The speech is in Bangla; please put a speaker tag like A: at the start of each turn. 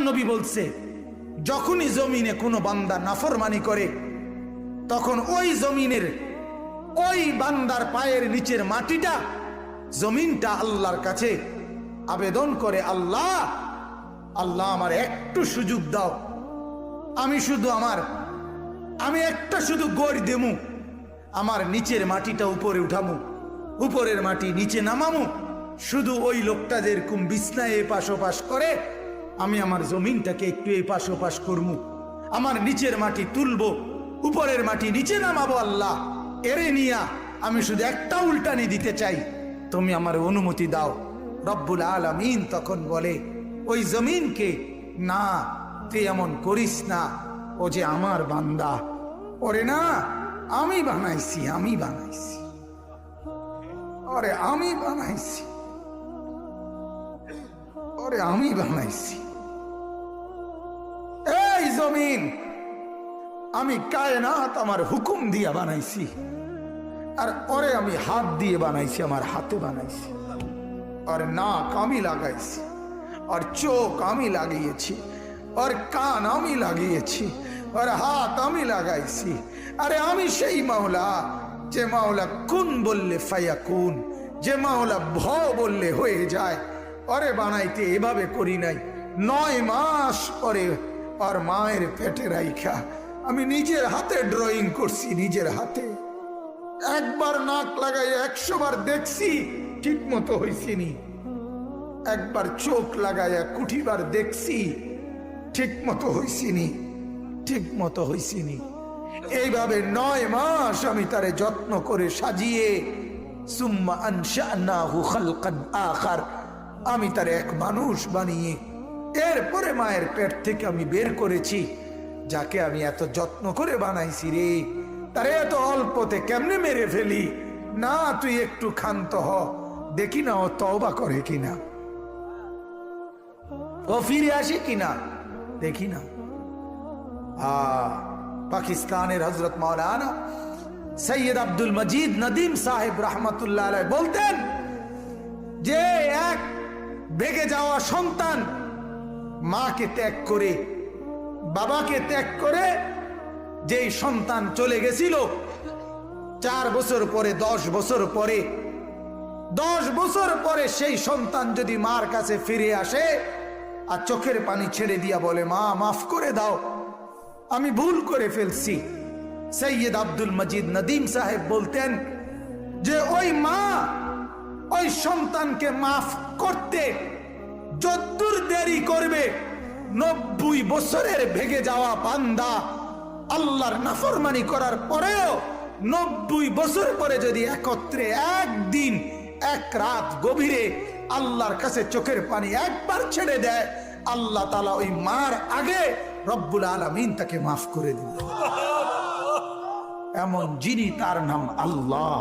A: নবী বলছে, যখনই জমিনে কোনো বান্দা নাফরমানি করে তখন ওই জমিনের ওই বান্দার পায়ের নিচের মাটিটা, জমিনটা আল্লাহর কাছে আবেদন করে, আল্লাহ আল্লাহ আমার একটু সুযোগ দাও, আমি একটা শুধু গড় দেমু, আমার নিচের মাটিটা উপরে উঠামু, উপরের মাটি নিচে নামামু, শুধু ওই লোকটা যেরকম বিছনায় এপাশ ওপাশ করে আমি আমার জমিনটাকে একটু এপাশ ওপাশ করমু, আমার নিচের মাটি তুলবো, উপরের মাটি নিচে নামাবো, আল্লাহ এরে নিয়া আমি শুধু একটা উল্টানি দিতে চাই, তুমি আমার অনুমতি দাও। রব্বুল আলামিন তখন বলে ওই জমিনকে, না তুই এমন করিস না, ও যে আমার বান্দা, ওরে না আমি বানাইছি, ওরে আমি বানাইছি। এই জমিন আমি কায়নাত আমার হুকুম দিয়ে বানাইছি, আর ওরে আমি হাত দিয়ে বানাইছি, আমার হাতে বানাইছি, আর নাক আমি লাগাইছি, আর চোখ আমি লাগিয়েছি, আর কান আমি লাগিয়েছি, আর হাত আমি লাগাইছি। আরে আমি সেই মাওলা, যে মাওলা কুন বললে ফায়াকুন, যে মাওলা ভ বললে হয়ে যায়। ওরে বানাইতে এভাবে করি নাই, 9 মাস পরে আর মায়ের পেটে রাইখা আমি নিজের হাতে ড্রয়িং করছি, নিজের হাতে। একবার নাক লাগাই 100 বার দেখছি, ঠিক মতো হয়েছিনি। একবার চোখ লাগাইয়া 20 বার দেখছি, ঠিক মতো হয়েছিনি। এইভাবে 9 মাস আমি তারে যত্ন করে সাজিয়ে, সুম্মা আনশানাহু খালকান আখার, আমি তারে এক মানুষ বানিয়ে এরপরে মায়ের পেট থেকে আমি বের করেছি। যাকে আমি এত যত্ন করে বানাইছি রে, তারে এত অল্পতে কেমনে মেরে ফেলি? না তুই একটু ক্ষান্ত হ, দেখি না ও তওবা করে কিনা, ও ফিরে আসে কিনা, দেখি না। পাকিস্তানের হযরত মাওলানা সৈয়দ আব্দুল মজিদ নদীম সাহেব রহমতুল্লাহ আলাইহি বলতেন যে এক ভেগে যাওয়া সন্তান মাকে ত্যাগ করে, বাবাকে ত্যাগ করে যেই সন্তান চলে গেছিল, 4 বছর পরে 10 বছর পরে 10 বছর পরে সেই সন্তান যদি মার কাছে ফিরে আসে আর চোখের পানি ছেড়ে দিয়া বলে, মা মাফ করে দাও, আমি ভুল করে ফেলছি, সৈয়দ আব্দুল মজিদ নদীম সাহেব বলতেন যে ওই মা ওই সন্তানকে মাফ করতে যদ্দূর দেরি করবে, 90 বছরের ভেগে যাওয়া বান্দা আল্লাহর নাফরমানি করার পরেও 90 বছর পরে যদি একত্রে একদিন এক রাত গভীরে আল্লাহর কাছে চোখের পানি একবার ছেড়ে দেয়, আল্লাহ তাআলা ওই মার আগে রব্বুল আলামিন তাকে মাফ করে দিল। এমন যিনি, তার নাম আল্লাহ।